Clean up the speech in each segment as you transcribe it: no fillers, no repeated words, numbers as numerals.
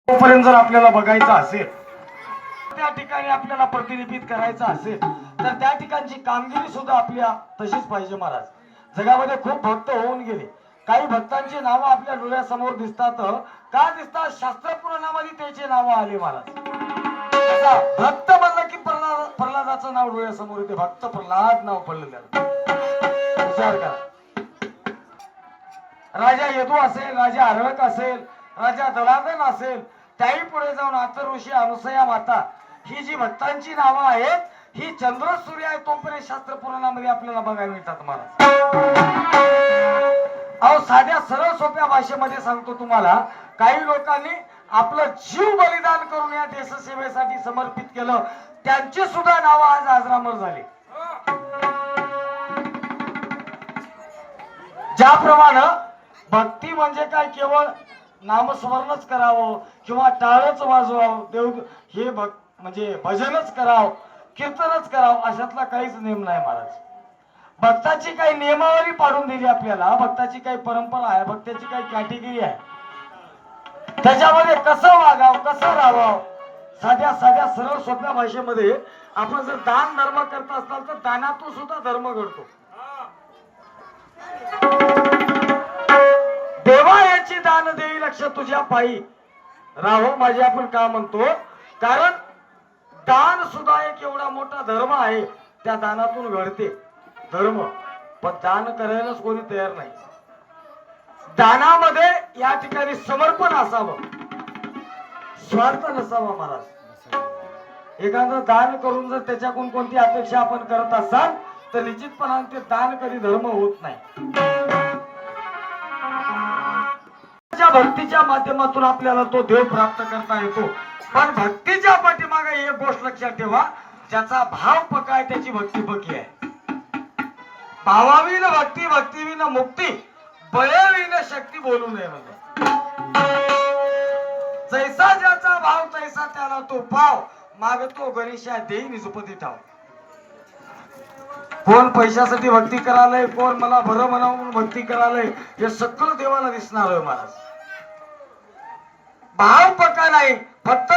तोपर्यंत जर आपल्याला बघायचं असेल, त्या ठिकाणी आपल्याला प्रतिनिधित करायचं असेल, तर त्या ठिकाणची कामगिरी सुद्धा आपल्या तशीच पाहिजे महाराज. जगामध्ये खूप भक्त होऊन गेले, काही भक्तांची नावं आपल्या डोळ्यासमोर दिसतात. का दिसतात? शास्त्र पुराणामध्ये त्याचे नाव आले महाराज. भक्त म्हणलं की प्रल्हादाचं नाव डोळ्यासमोर येते. भक्त प्रल्हाद नाव पडलं त्याला. विचार करा. राजा यदू असेल, राजा अर्हक असेल, राजा दलादन असेल, त्याही पुढे जाऊन आतर ऋषी, अनुसया माता, ही जी भक्तांची नावं आहेत, ही चंद्र सूर्य आहे तोपर्यंत शास्त्र पुराणामध्ये आपल्याला बघायला मिळतात महाराज. अहो साध्या सरळ सोप्या भाषेमध्ये सांगतो तुम्हाला, काही लोकांनी आपलं जीव बलिदान करून या देशसेवेसाठी समर्पित केलं, त्यांची सुद्धा नावं आज अजरामर झाली. ज्याप्रमाणे भक्ती म्हणजे काय, केवळ नामस्मरणच करावं किंवा टाळच वाजवावं, देव हे म्हणजे भजनच करावं, कीर्तनच करावं, अशातला काहीच नेम नाही महाराज. भक्ताची काही नियमावली पाडून दिली आपल्याला, भक्ताची काही परंपरा आहे, भक्ताची काही कॅटेगरी आहे, त्याच्यामध्ये कसं वागावं, कसं राहावं. साध्या साध्या सरळ सोप्या भाषेमध्ये आपण जर दान धर्म करत असाल तर दानातून सुद्धा धर्म घडतो. देवा याची दान देई लक्ष तुझ्या पायी राहो माझे, आपण का म्हणतो? कारण दान सुद्धा एक एवढा मोठा धर्म आहे, त्या दानातून घडते धर्म. पण दान करायलाच कोणी तयार नाही. दानामध्ये या ठिकाणी समर्पण असावं, स्वार्थ नसावा महाराज. एखादं दान करून जर त्याच्याकडून कोणती अपेक्षा आपण करत असाल तर निश्चितपणाने ते दान कधी धर्म होत नाही. भक्तीच्या माध्यमातून आपल्याला तो देव प्राप्त करता येतो. पण भक्तीच्या पाठीमागे एक गोष्ट लक्षात ठेवा, ज्याचा भाव पका आहे त्याची भक्ती पकी आहे. भावाविन भक्ती, भक्तीविन मुक्ती, बळेविन शक्ती बोलू नये म्हणजे. जैसा ज्याचा भाव तैसा त्याला तो पाव, मागतो गणेशा देईन झुपती ठाव. कोण पैशासाठी भक्ती करायलंय, कोण मला बरं म्हणावून भक्ती करायलंय, हे सगळं देवाला दिसणार आहे महाराज. भाव पका नाही, फक्त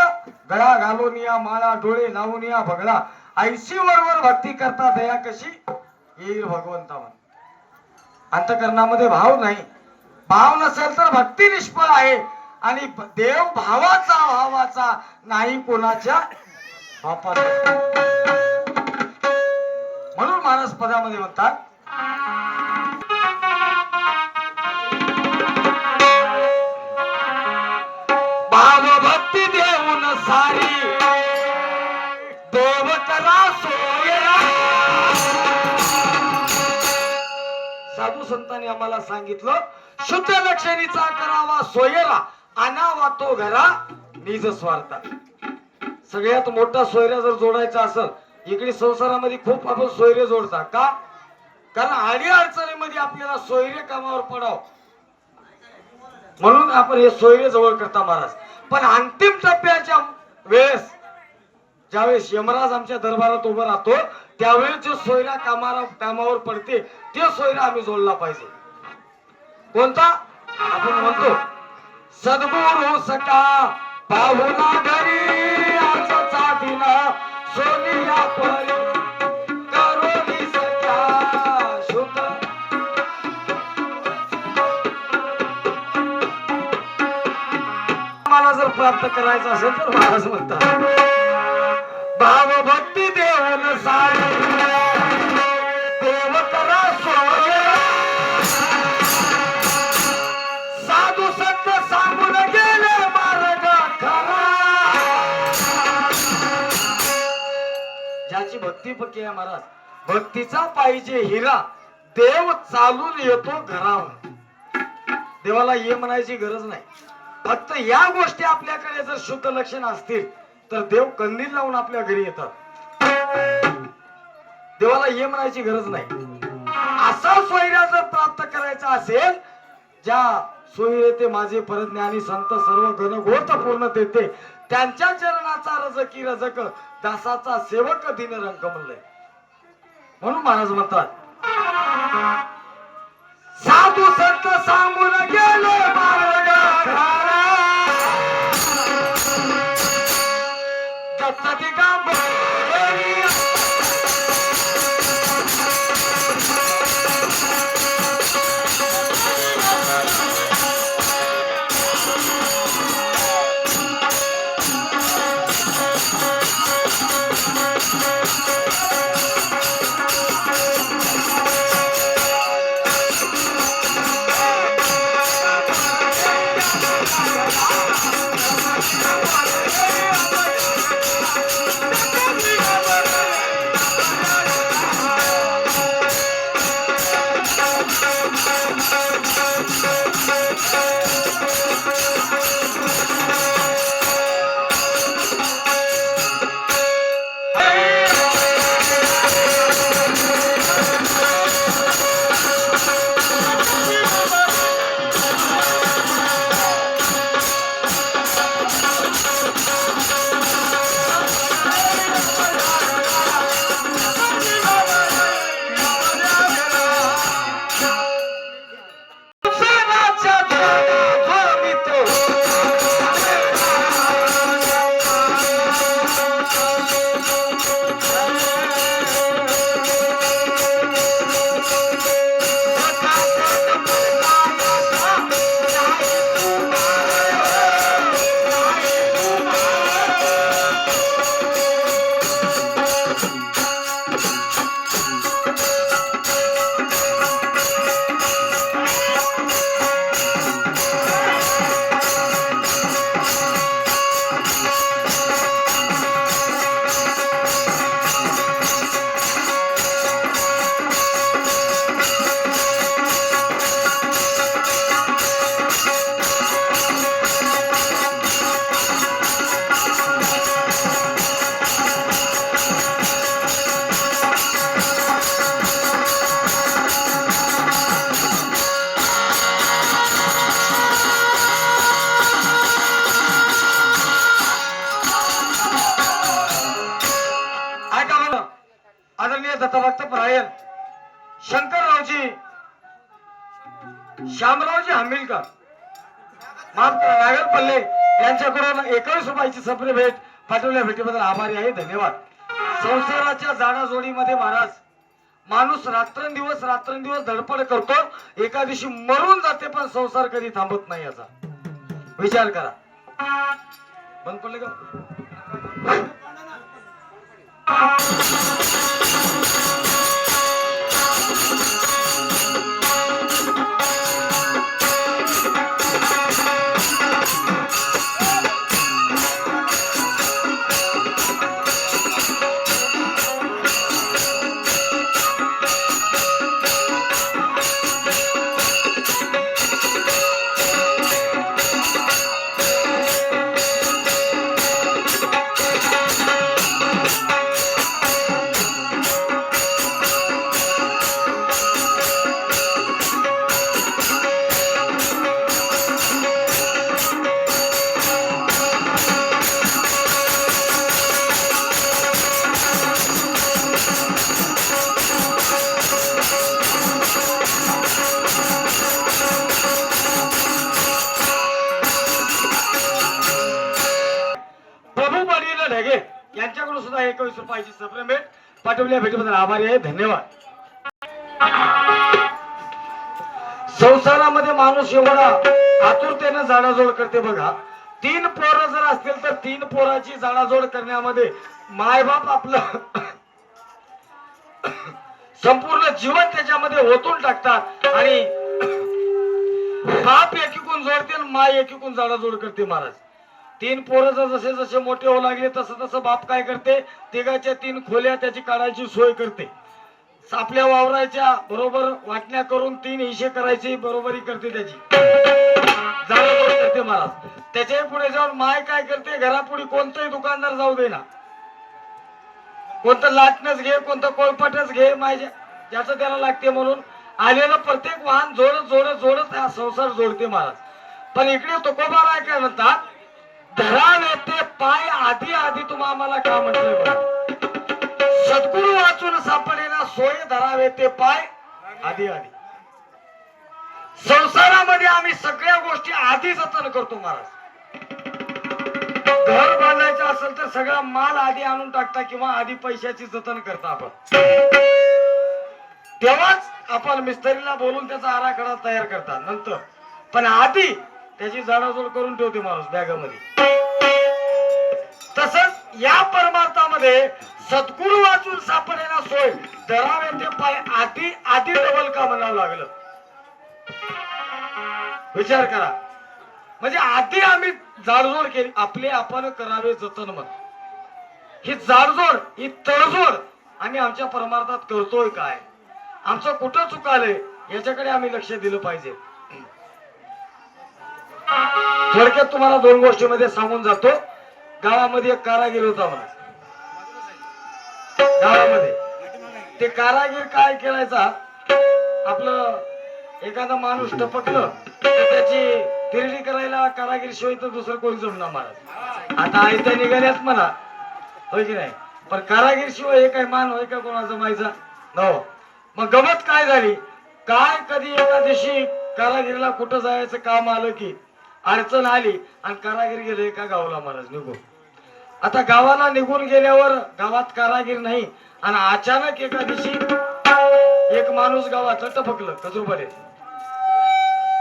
गळा घालून या माळा, डोळे लावून या बगळा, 80 वर भक्ती करता दया कशी येईल भगवंता म्हण. अंतकरणामध्ये भाव नाही. भाव नसेल तर भक्ती निष्फळ आहे. आणि देव भावाचा भावाचा नाही कोणाच्या बापाचा. म्हणून मानस पदामध्ये म्हणतात, भाव भक्ती देऊन सारी देव करा सोयरा. साधू संतांनी आम्हाला सांगितलं, शुद्ध लक्षणीचा करावा सोयरा, आणावा तो घरा निज स्वार्था. सगळ्यात मोठा सोयरा जर जोडायचा असेल, इकडे संसारामध्ये खूप आपण सोयरे जोडता का? कारण आडी अडचणीमध्ये आपल्याला सोयरे कामावर पडाव म्हणून आपण हे सोयरे जवळ करता महाराज. पण अंतिम टप्प्याच्या वेळेस ज्यावेळेस यमराज आमच्या दरबारात उभा राहतो, त्यावेळेस जो सोयरा कामावर पडते, ते सोयरा आम्ही जोडला पाहिजे. कोणता? आपण म्हणतो सद्गुरु सका पाहुणा घरी आजचा दिन सोनिया परी करोनी सख्या शुद्ध. मला जर प्राप्त करायचं असेल तर महाराज म्हणतात, भाव भक्ती देऊन सारी देव करा सोयरा. साधू संत सांगून गेले मार्ग खरा. ज्याची भक्ती पक्की आहे महाराज, भक्तीचा पाहिजे हिरा, देव चालून येतो घरावर. देवाला ये म्हणायची गरज नाही. फक्त या गोष्टी आपल्याकडे जर शुद्ध लक्षण असतील तर देव कंदील लावून आपल्या घरी येतात. देवाला ये म्हणायची गरज नाही. असा सोयरा जर प्राप्त करायचा असेल, ज्या सोयरे ते माझे परज्ञानी संत सर्व गण गोत पूर्ण देते, त्यांच्या चरणाचा रजकी रजक दासाचा सेवक दिन रंग म्हणलंय. म्हणून महाराज म्हणतात, साधू संत सांगून गेले मार्ग खरा. आदरणीय दत्तभक्त परायण शंकररावजी श्यामरावजी हमीलकर नागर पल्ले यांच्याकडून 21 रुपयाची सप्रे भेट पाठवल्या भेटीबद्दल आभारी आहे, धन्यवाद. संसाराच्या जाडाजोडीमध्ये महाराज माणूस रात्रंदिवस धडपड करतो, एका दिवशी मरून जाते पण संसार कधी थांबत नाही याचा विचार करा. बंद पडले का? यांच्याकडून सुद्धा 21 रुपयाची सप्रे भेट पाठवल्या भेटीबद्दल आभारी आहे, धन्यवाद. संसारामध्ये माणूस एवढा आतुरतेने जाडाजोड करते बघा. 3 पोरं जर असतील तर 3 पोराची जाडाजोड करण्यामध्ये मायबाप आपलं संपूर्ण जीवन त्याच्यामध्ये ओतून टाकतात आणि बाप एकीकून जोडते आणि माय एकीकून जाडाजोड करते महाराज. 3 पोरं जसे जसे मोठे होऊ लागले तसं तसं बाप काय करते, तिघाच्या 3 खोल्या त्याची काढायची सोय करते. आपल्या वावराच्या बरोबर वाटण्या करून 3 हिशे करायची बरोबरी करते, त्याची जाडाजोड करते महाराज. त्याच्या पुढे जाऊन माय काय करते, घरापुढे कोणताही दुकानदार जाऊ दे ना, कोणतं लाटणच घे कोणतं कोळपटच घे, माय ज्याचं त्याला लागते म्हणून आलेलं प्रत्येक वाहन जोडत जोडत जोडत हा संसार जोडते महाराज. पण इकडे तुकोबाराय काय म्हणतात, धरावे ते पाय आधी आधी तुम्हा आम्हाला का म्हटलंय, सद्गुरु वाचून सापडेना सोय धरावे ते पाय आधी आधी. संसारामध्ये आम्ही सगळ्या गोष्टी आधी जतन करतो महाराज. घर बांधायचं असेल तर सगळा माल आधी आणून टाकता किंवा आधी पैशाची जतन करता आपण, तेव्हाच आपण मिस्त्रीला बोलून त्याचा आराखडा तयार करता नंतर. पण आधी त्याची जाडाजोड करून ठेवते माणूस बॅगामध्ये. तसंच या परमार्थामध्ये सद्गुरू वाचून सापडेना सोय धरावे ते पाय आधी आधी डबल का म्हणावं लागलं. विचार करा. म्हणजे आधी आम्ही जाडजोड केली, आपले आपण करावे जतन. मग ही जाडजोड ही तडजोड आम्ही आमच्या परमार्थात करतोय काय, आमचं कुठं चुकालंय याच्याकडे आम्ही लक्ष दिलं पाहिजे. थोडक्यात तुम्हाला दोन गोष्टीमध्ये सांगून जातो. गावामध्ये एक कारागीर होता मला. गावामध्ये ते कारागीर काय करायचा, आपलं एखादा माणूस टपकलं त्याची तिरडी करायला कारागीर शिवाय तर दुसरं कोणी जमणार महाराज. आता आयत्या निघाल्याच म्हणा, होय की नाही, पण कारागीर शिवाय हे काय मान होय का कोणा जमायचा हो. मग गमत काय झाली, काय कधी एका दिवशी कारागिरीला कुठं जायचं काम आलं की अडचण आली आणि कारागीर गेले एका गावाला महाराज निघून. आता गावाला निघून गेल्यावर गावात कारागीर नाही आणि अचानक एका दिवशी एक माणूस गावाचं टपकलं, कजूबले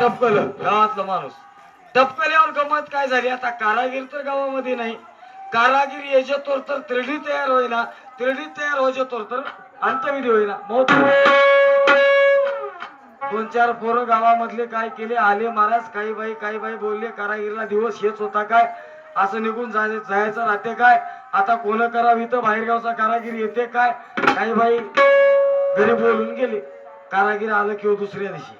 टपकलं गावातलं माणूस. टपकल्यावर गमत काय झाली, आता कारागीर तर गावामध्ये नाही, कारागीर येजतोर तर तिरडी तयार होईना, तिरडी तयार होजतोर तर अंतविधी होईना, मौत. दोन चार पोरं गावामधले काय केले, आले महाराज, काही बाई बोलले कारागीरला दिवस हेच होता काय, असं निघून जायचं राहते काय, आता कोण करावं इथं, बाहेरगावचा कारागीर येते काय, काही बाई घरी बोलून गेले. कारागीर आलं किंवा दुसऱ्या दिवशी,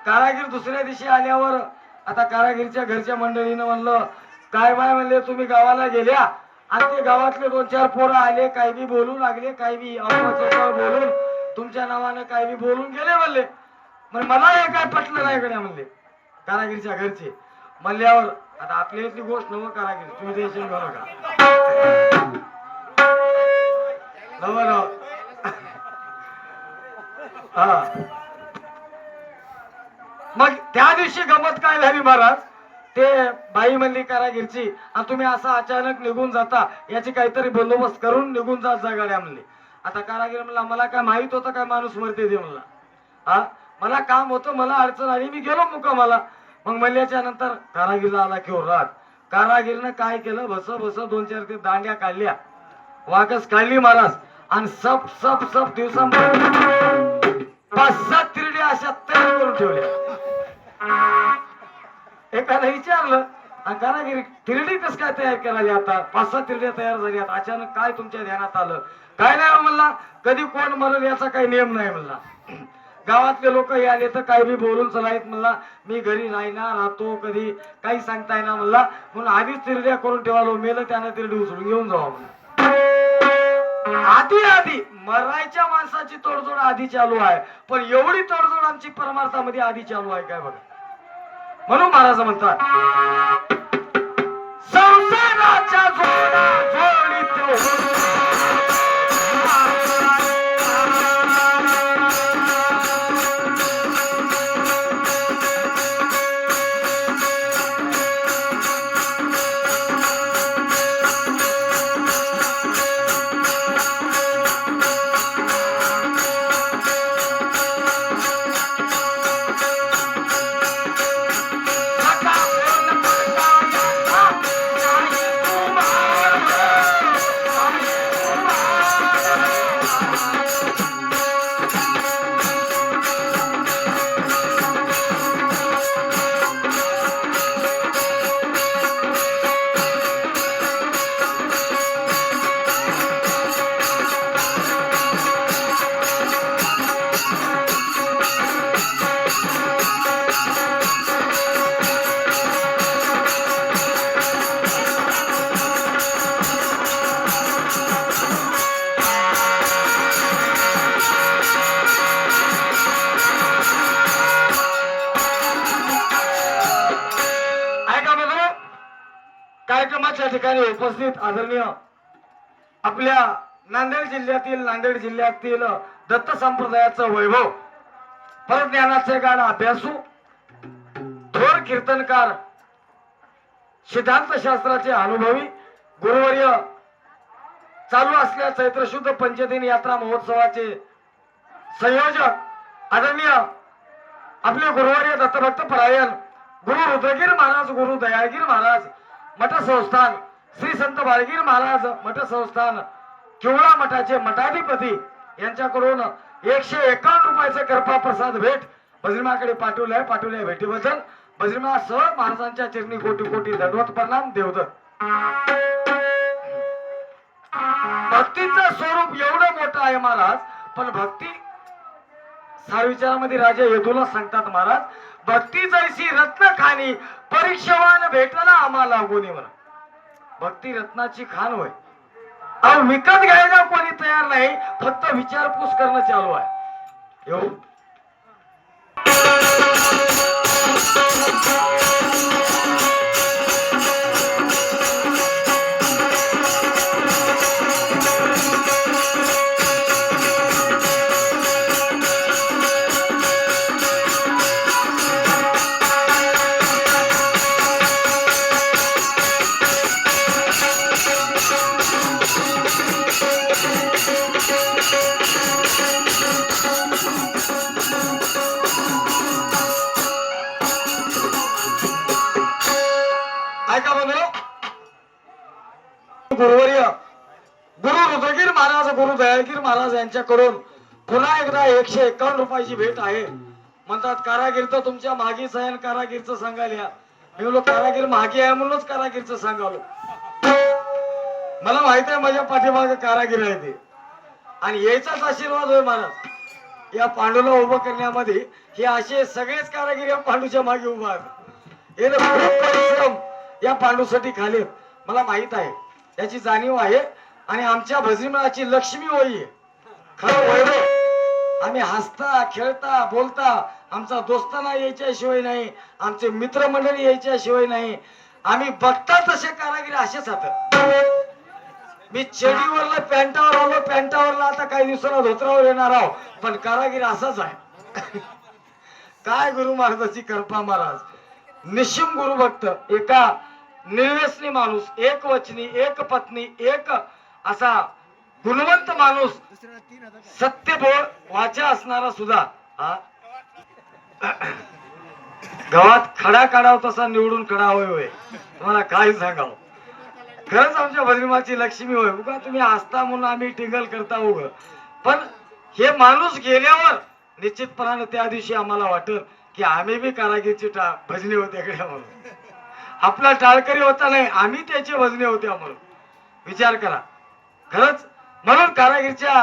कारागीर दुसऱ्या दिवशी आल्यावर आता कारागीरच्या घरच्या मंडळीनं म्हणलं, काय बाय म्हणले तुम्ही गावाला गेल्या आणि ते गावातले दोन चार पोरं आले, काही बी बोलू लागले, काही बी बोलून तुमच्या नावानं काही बी बोलून गेले म्हणले. मग मला हे काय पटलं नाही गड्या म्हणले कारागीरच्या घरचे. म्हणल्यावर आता आपल्या इथली गोष्ट नव कारागीर, तुम्ही टेन्शन घेऊ नका नव हा. मग त्या दिवशी गमत काय झाली महाराज, ते बाई म्हणली कारागीरची, आणि तुम्ही असं अचानक निघून जाता, याची काहीतरी बंदोबस्त करून निघून जात जा गाड्या म्हणली. आता कारागीर म्हणला, मला काय माहित होतं काय माणूस मरते ते म्हणला, हा मला काम होतं, मला अडचण आली, मी गेलो मुक्कामाला. मग म्हणल्याच्या नंतर कारागीरला आला किंवा राग. कारागीरनं काय केलं, बस दोन चार ते दांड्या काढल्या, वाकस काढली महाराज, आणि सप सप सप दिवसांमध्ये 5-7 तिरड्या अशा तयार करून ठेवल्या. एकाला विचारलं, कारागिरी तिरडी कस काय तयार करायला, आता 5-7 तिरड्या तयार झाल्या, अचानक काय तुमच्या ध्यानात आलं. काय नाही म्हणला, कधी कोण मरल याचा काही नियम नाही म्हणला. गावातले लोक हे आले तर काही बी बोलून चलायत म्हणला, मी घरी राहणार राहतो, कधी काही सांगता येणार म्हणला, म्हणून आधीच तिरड्या करून ठेवालो, मेलं त्यानं तिरडी उचलून घेऊन जावा म्हणला. आधी मरायच्या माणसाची तोडजोड आधी चालू आहे, पण एवढी तोडजोड आमची परमार्थामध्ये आधी चालू आहे काय बघा. म्हणून महाराज म्हणतात, संसाराच्या जोडा जोडीत कार्यक्रमाच्या ठिकाणी उपस्थित आदरणीय आपल्या नांदेड जिल्ह्यातील दत्त संप्रदायाचं वैभव, परज्ञानाचे गाण अभ्यासू, थोर कीर्तनकार, सिद्धांत शास्त्राचे अनुभवी गुरुवर्य चालू असलेल्या चैत्र शुद्ध पंचदिन यात्रा महोत्सवाचे संयोजक आदरणीय आपले गुरुवर्य दत्तभक्त परायण गुरु रुद्रगीर महाराज, गुरु दयाळगीर महाराज मठ संस्थान, श्री संत बाळगीर महाराज मठ संस्थान किवळा मठाचे मठाधिपती यांच्याकडून 151 रुपयाचे कृपा प्रसाद भेट बजरंगाकडे पाठवल्या भेटीबद्दल बजरंगा सह महाराजांच्या चरणी कोटी कोटी दंडवत प्रणाम देवदत्त. भक्तीचं स्वरूप एवढं मोठं आहे महाराज, पण भक्ती साविचारामध्ये राजा यदूला सांगतात महाराज, भक्ती जैसी रत्न खाणी परीक्षवान भेटला आम्हाला गुणी म्हणा. भक्ती रत्नाची खाण होय. अहो विकत घ्यायला कोणी तयार नाही, फक्त विचारपूस करणं चालू आहे. येऊ गुरुवर्य गुरु रुद्रगीर महाराज, गुरु दयाळगीर महाराज यांच्याकडून पुन्हा एकदा 151 रुपयाची भेट आहे. म्हणतात कारागीर तर तुमच्या मागीच आहे, कारागीरचं सांगायला. मी बोलो कारागीर मागे आहे म्हणूनच कारागीरचं सांगालो. मला माहित आहे माझ्या पाठीमागे कारागीर आहे ते, आणि यायचाच आशीर्वाद होय महाराज. या पांडूला उभं करण्यामध्ये हे असे सगळेच कारागीर या पांडूच्या मागे उभा आहेत. हे परिश्रम या पांडूसाठी खाले मला माहित आहे, याची जाणीव आहे. आणि आमच्या भजनीमळाची लक्ष्मी होई खरं वैभव. आम्ही हसता खेळता बोलता, आमचा दोस्ताना यायच्याशिवाय नाही, आमचे मित्रमंडळी यायच्याशिवाय नाही. आम्ही बघता तसे कारागिरी असेच हात. मी चेडीवरला पॅन्टावर आलो, पॅन्टावरला आता काही दिवसाला धोत्रावर येणार आहो, पण कारागिरी असाच आहे. काय गुरु महाराजाची कृपा महाराज. निशिम गुरु भक्त, एका निर्व्यसनी माणूस, एक वचनी, एक पत्नी, एक असा गुणवंत माणूस, सत्य बोल वाचा असणारा सुद्धा गावात खडा काढाव तसा निवडून खडा होय होय. तुम्हाला काय सांगावं, खरंच आमच्या भजनीमाची लक्ष्मी होय. उगा तुम्ही हसता म्हणून आम्ही टिंगल करता उग, पण हे माणूस गेल्यावर निश्चितपणाने त्या दिवशी आम्हाला वाटत की आम्ही बी कारागीरची भजनी होते म्हणून. आपला टाळकरी होता नाही, आम्ही त्याचे भजने होते म्हणून. विचार करा खरंच. म्हणून कारागीरच्या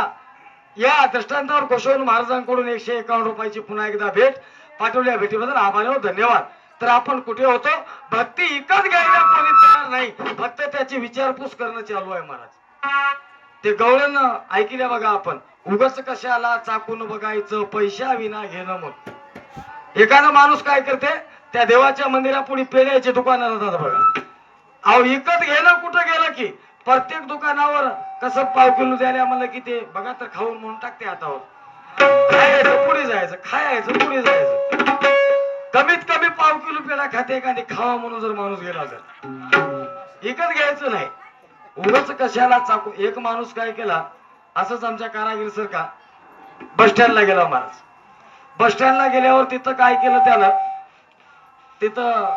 या दृष्टांतावर कोशवन महाराजांकडून 151 रुपयाची पुन्हा एकदा भेट पाठवल्या भेटीबद्दल आभार व धन्यवाद. तर आपण कुठे होतो, भक्ती विकत घ्यायला कोणी तयार नाही, फक्त त्याची विचारपूस करणं चालू आहे महाराज. ते गवळण ऐकल्या बघा आपण, उगाच कशाला चाकून बघायचं, पैशा विना घेणं. मग एखादा माणूस काय करते, त्या देवाच्या मंदिरापुढे पेल्याचे दुकानात जातात बघा. अहो विकत घेणं कुठं गेलं की प्रत्येक दुकानावर कसं पाव किलो द्यायला म्हणलं की ते बघा तर खाऊन म्हणून टाकते हातावर. खायचं पुढे जायचं, खायचं पुढे जायचं. कमीत कमी पाव किलो पेढा खाते एखादी खावा म्हणून जर माणूस गेला तर विकत घ्यायचं नाही. उगाच कशाला चाकू. एक माणूस काय केला असंच आमच्या कारागीर सर का बस स्टँडला गेला महाराज. बस स्टँडला गेल्यावर तिथं काय केलं त्याला, तिथं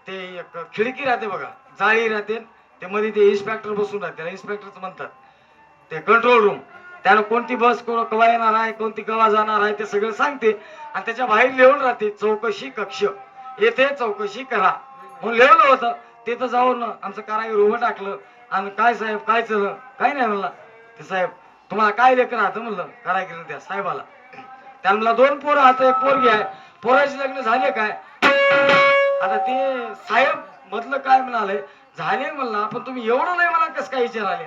ते एक खिडकी राहते बघा, जाळी राहते, ते मध्ये ते इन्स्पेक्टर बसून राहते, इन्स्पेक्टरच म्हणतात ते कंट्रोल रूम. त्यानं कोणती बस कवा येणार आहे, कोणती कवा जाणार आहे ते सगळं सांगते. आणि त्याच्या बाहेर लिहून राहते चौकशी कक्ष, येथे चौकशी करा म्हणून लिहिलं होतं. तिथं जाऊन आमचं कारागीर उभं टाकलं आणि काय साहेब काय चलं, काय नाही म्हणला. ते साहेब तुम्हाला काय लेकर राहतं म्हणलं कारागीर त्या साहेबाला. त्याला म्हणला 2 पोरं हात, 1 पोरगी आहे, पोराचे लग्न झाले काय. आता ते साहेब मधलं काय म्हणाले, झाले म्हणला, पण तुम्ही एवढं नाही मला कसं काय विचाराले.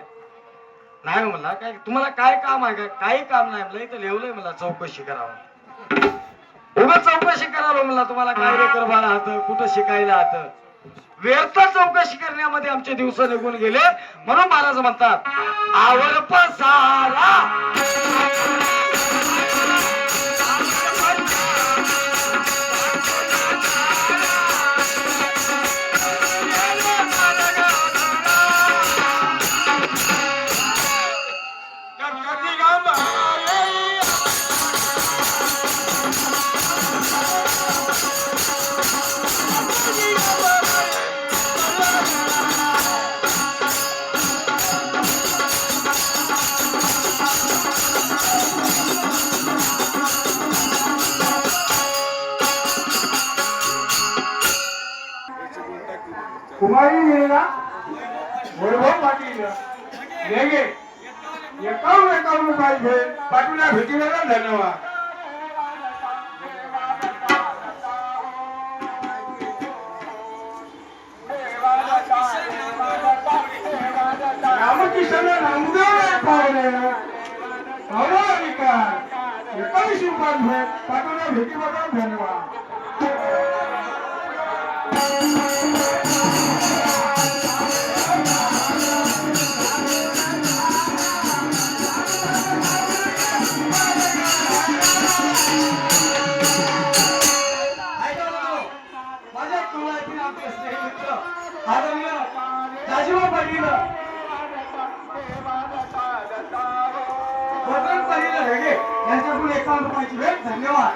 नाही म्हणला काय तुम्हाला काय काम आहे, काय काही काम नाही म्हणलं, इथं लिहलंय मला चौकशी करावं. उगा चौकशी करावं म्हणला, तुम्हाला काय लेकर बाळा हात, कुठं शिकायला हात. व्यर्थ चौकशी करण्यामध्ये आमचे दिवस निघून गेले. म्हणून महाराज म्हणतात आवर पसारा का वैभव पाटील लेगे 51 रुपये भेट पाटीला भेटीला धन्यवाद. रामकिशन नामदेव पावले का 21 रुपये भेट पाटीला भेटीला धन्यवाद. माझ्या कुळातील आमचे स्नेही मित्र आदरणीय राजीव पाटील बदन पाटील हेगे यांच्याकडून 51 रुपयाची भेट धन्यवाद.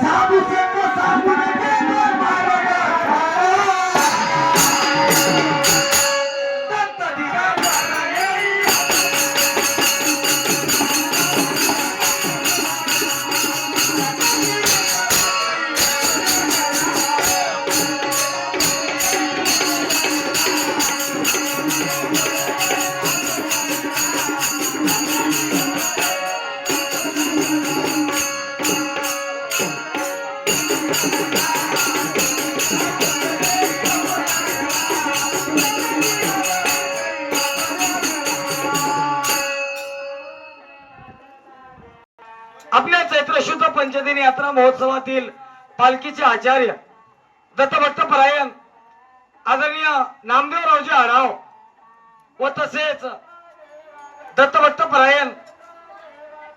साधू संत साधू आपल्या चैत्र शुद्ध पंचदिनी यात्रा महोत्सवातील पालखीचे आचार्य दत्तभक्त परायण आदरणीय नामदेवरावजी आढाव व तसेच दत्तभक्त परायण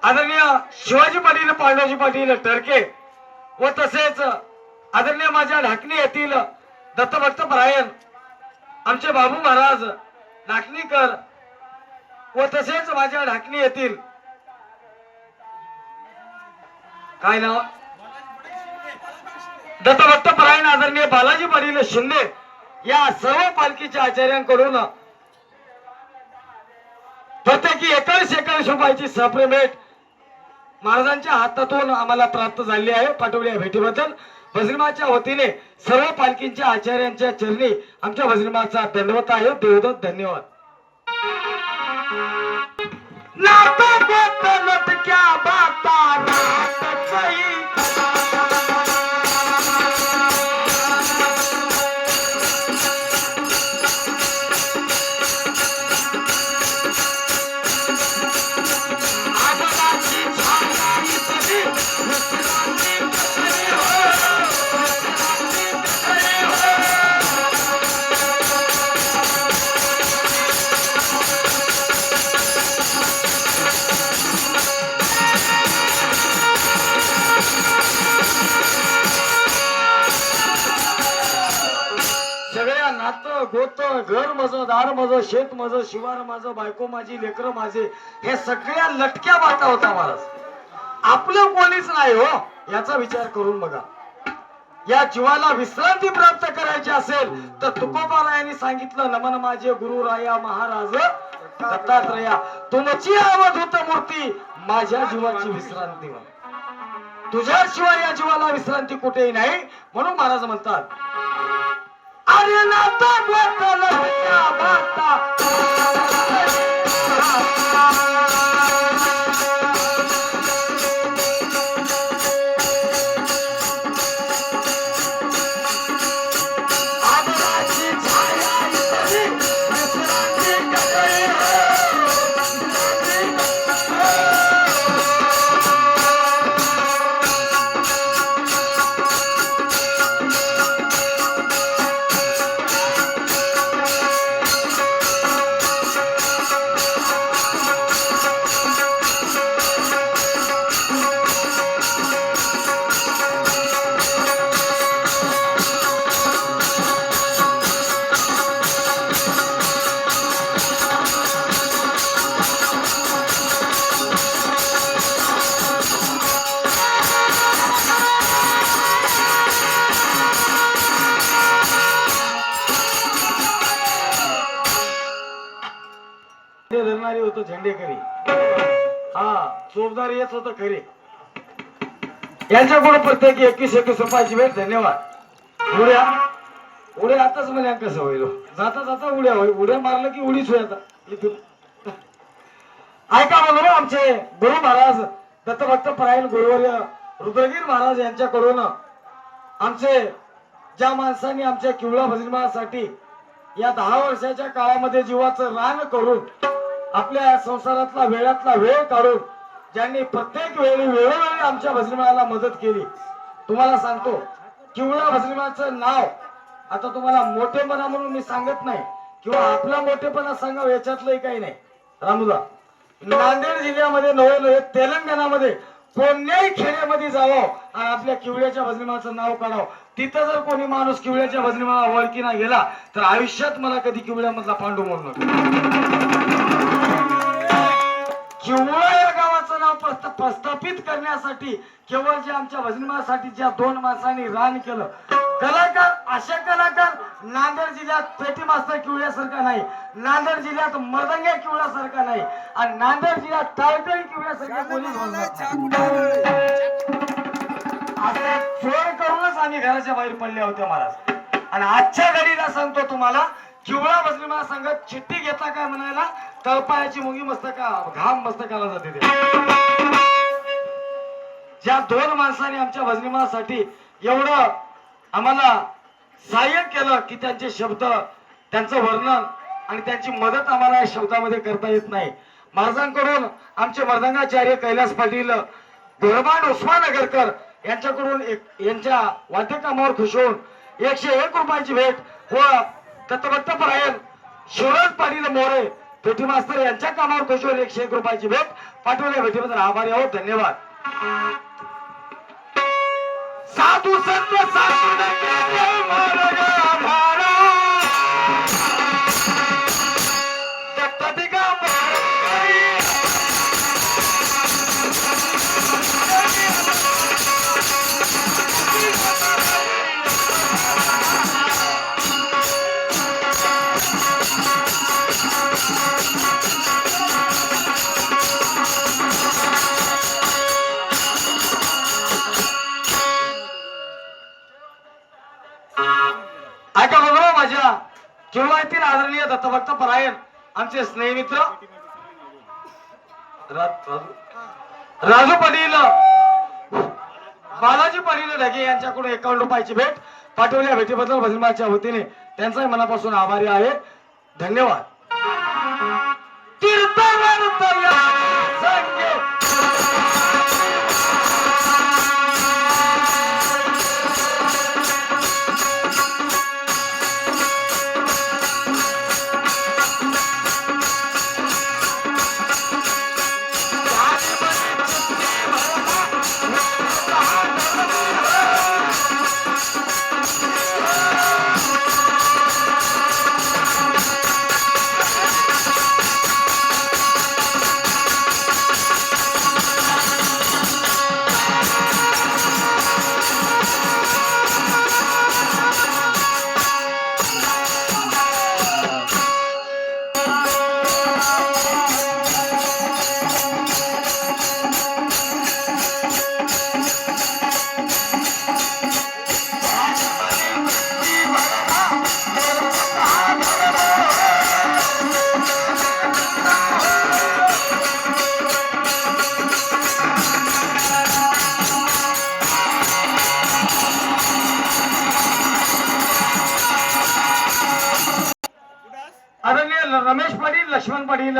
आदरणीय शिवाजी पाटील पांडवजी पाटील टर्के व तसेच आदरणीय माझ्या ढाकणी येथील दत्तभक्त परायण आमचे बाबू महाराज ढाकणीकर व तसेच माझ्या ढाकणी येथील काय नाव दत्तभक्त परायण आदरणीय बालाजी पाटील शिंदे या सर्व पालखीच्या आचार्यांकडून प्रत्येकी 21 रुपयाची सहप्रेम भेट महाराजांच्या हातातून आम्हाला प्राप्त झाली आहे. पाठवल्या भेटीबद्दल वज्रमाच्या वतीने सर्व पालखींच्या आचार्यांच्या चरणी आमच्या वज्रमाचा दंडवत आहे. देवदत्त धन्यवाद. नाता बोतलत क्या बाता रात गई सगळ्या नातं गोत घर माझं दार माझं शेत माझं शिवार माझं बायको माझी लेकर माझे हे सगळ्या लटक्या बाटा होता महाराज. आपलं कोणीच नाही हो याचा विचार करून बघा. या जीवाला विश्रांती प्राप्त करायची असेल तर तुकोबारायांनी सांगितलं नमन माझे गुरुराया महाराज दत्तात्रया तुमची अवधूत मूर्ती माझ्या जीवाची विश्रांती. तुझ्याशिवाय या जीवाला विश्रांती कुठेही नाही. म्हणून महाराज म्हणतात अरे नाता बोतल क्या बाता धरणारी होतो झेंडेकरी. हा चोपदार येत होत खरे. यांच्याकडून प्रत्येकी 21 रुपयाची भेट धन्यवाद. उड्या आताच मला कसं होईल जाता जाता उड्या होईल उड्या मारलं की उडीच होईल आता इथून ऐका म्हणून आमचे गुरु महाराज दत्तभक्त परायण गुरुवर्य रुद्रगीर महाराज यांच्याकडून आमचे ज्या माणसांनी आमच्या किवळा भजनमासाठी या 10 वर्षाच्या काळामध्ये जीवाचं रान करून आपल्या संसारातला वेळातला वेळ काढून ज्यांनी प्रत्येक वेळी वेळोवेळी आमच्या भजनमाला मदत केली तुम्हाला सांगतो किवळा भजनमाचं नाव आता तुम्हाला मोठेपणा म्हणून मी सांगत नाही किंवा आपला मोठेपणा सांगावं याच्यातलंही काही नाही रामूदा नांदेड जिल्ह्यामध्ये नव्हे तेलंगणामध्ये कोणत्याही खेड्यामध्ये जावं आणि आपल्या किवळ्याच्या भजनीमाचं नाव काढावं तिथं जर कोणी माणूस किवळ्याच्या भजनीमाला ओळखीना गेला तर आयुष्यात मला कधी किवळ्यामधला पांडू म्हणून किवळा या गावाचं नाव प्रस्थापित करण्यासाठी केवळ जे आमच्या भजनीमासाठी ज्या 2 माणसांनी रान केलं कलाकार अशा कलाकार नांदेड जिल्ह्यात पेटी मास्तर किवळ्यासारखा नाही नांदेड जिल्ह्यात मर्दंग्या किवळ्यासारखा नाही आणि नांदेड जिल्ह्यात टाळटळी किवळ्यासारखा कोणी असं चोर करूनच आम्ही घराच्या बाहेर पडले होते महाराज आणि आजच्या घडीला सांगतो तुम्हाला किवळा भजनीमा संगत चिठ्ठी घेता काय म्हणायला तळपायाची मुंगी मस्तका घाम मस्तकाला जाते ते ज्या 2 माणसांनी आमच्या भजनीमासाठी एवढं आम्हाला सहाय्य केलं की त्यांचे शब्द त्यांचं वर्णन आणि त्यांची मदत आम्हाला या शब्दामध्ये करता येत नाही महाराजांकडून आमचे मर्दंगाचार्य कैलास पाटील गोरबाड उस्मानगरकर यांच्याकडून यांच्या वाद्यकामावर खुश होऊन 101 रुपयाची भेट व दत्तभक्त परायण शिवराज पाटील मोरे पेटी मास्तर यांच्या कामावर खुश होऊन 101 रुपयाची भेट पाठवल्या भेटीबद्दल आभारी आहोत धन्यवाद साधू संत ऐका बघा माझ्या किंवा येथील आदरणीय दत्तभक्त परायण आमचे स्नेहमित्र राजू पाटील बालाजी पाटील ढगे यांच्याकडून 51 रुपयाची भेट पाठवल्या भेटीबद्दल भजनमाच्या वतीने त्यांचाही मनापासून आभारी आहे धन्यवाद आदरणीय रमेश पाटील लक्ष्मण पाटील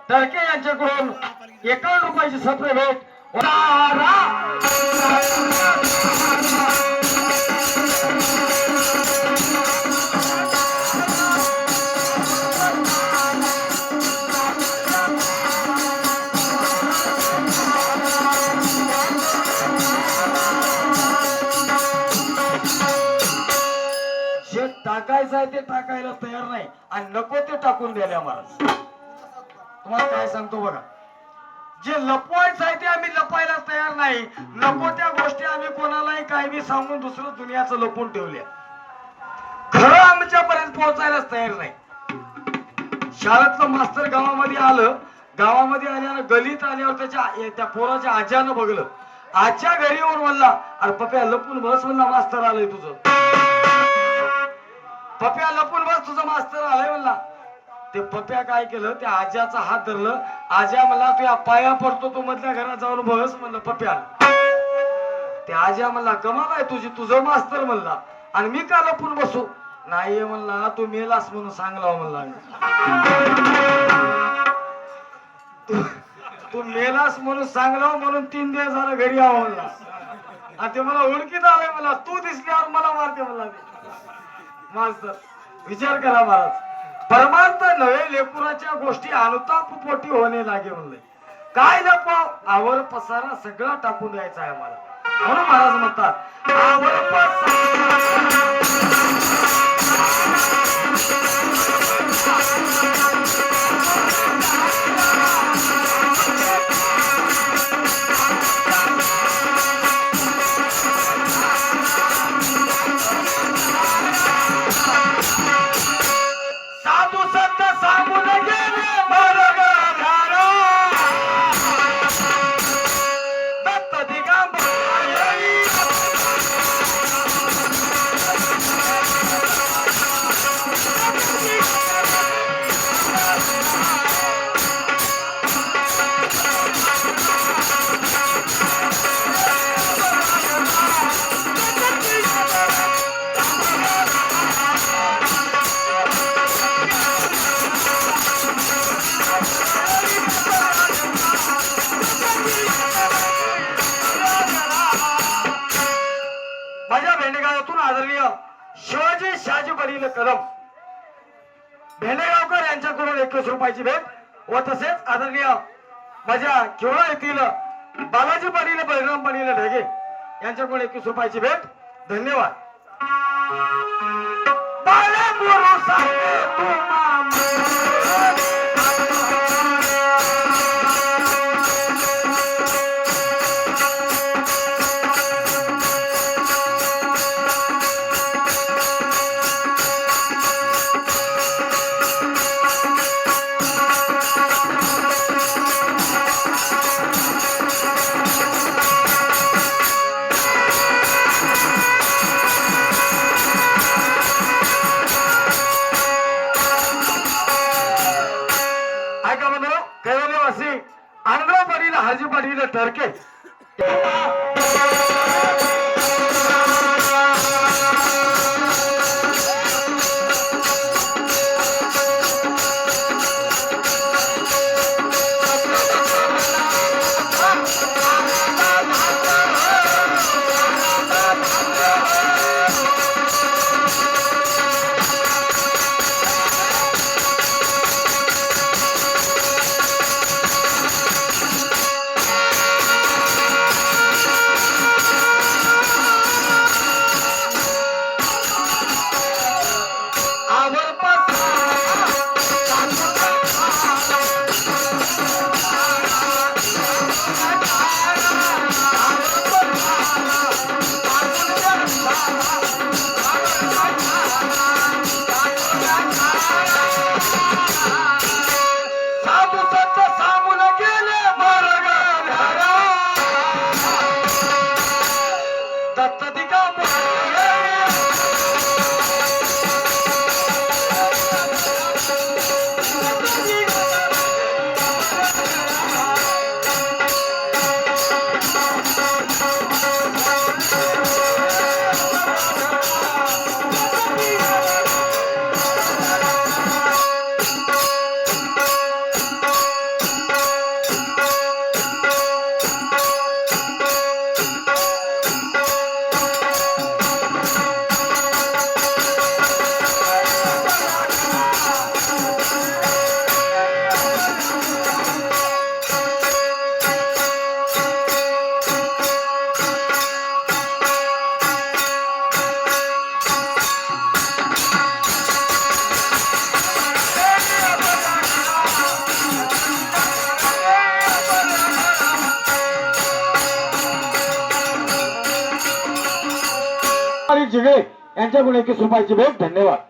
टळके यांच्याकडून 51 रुपयाची सत्र भेट जे टाकायचं आहे ते टाकायला तयार नाही आणि नको ते टाकून द्यायला महाराज तुम्हाला काय सांगतो बघा जे लपवायचं आहे ते आम्ही लपायला तयार नाही नको त्या गोष्टी आम्ही कोणालाही काही बी सांगून दुसरं दुनियाचं लपवून ठेवल्या खरं आमच्यापर्यंत पोहोचायलाच तयार नाही शाळेतलं मास्तर गावामध्ये आलं गावामध्ये आल्यानं गलीत आल्यावर त्या पोराच्या आज्यानं बघलं आजच्या घरी येऊन म्हणला अरे पप्या लपून बस म्हणला मास्तर आलंय तुझं पप्या लपून बस, तुझा मास्तर आलाय म्हणला. ते पप्या काय केलं, त्या आज्याचा हात धरलं. आज्या म्हणला तुझ्या पाया पडतो, तू मधल्या घरात जाऊन बस म्हणलं पप्या. ते आज्या म्हणला कमाल आहे तुझी, तुझं मास्तर म्हणला, आणि मी का लपून बसू. नाही म्हणला तू मेलास म्हणून सांगला म्हणला. तू मेलास म्हणून सांगला म्हणून 3 दिवस झालं घरी यावं म्हणला. आणि ते मला ओळखीत आलंय मला, तू दिसल्यावर मला मारते म्हणला. मास्तर विचार करा महाराज, परमार्थ नव्हे लेकुराच्या गोष्टी अनुताप पोटी होणे लागे म्हणले. काय लपवाव, आवर पसारा सगळा टाकून द्यायचा आहे मला. म्हणून महाराज म्हणतात आवर पसारा. साधू संत सांगून गेले मार्ग ध्यारा. दत्त दिगंबर माझ्या भेंडेगावातून आदरणीय शिवाजी शहाजी पाटील कदम भेंडेगावकर यांच्याकडून 21 रुपयाची भेट व तसेच आदरणीय माझ्या किवळा येथील बालाजी पाटील बळीराम पाटील ढगे यांच्याकडून 21 रुपयाची भेट. धन्यवाद. ऐका म्हणून कैवल्यवासी आनंदराव पाटील हाजी पाटील टरके जिगळे यांच्याकडून 21 रुपयाची भेट. धन्यवाद.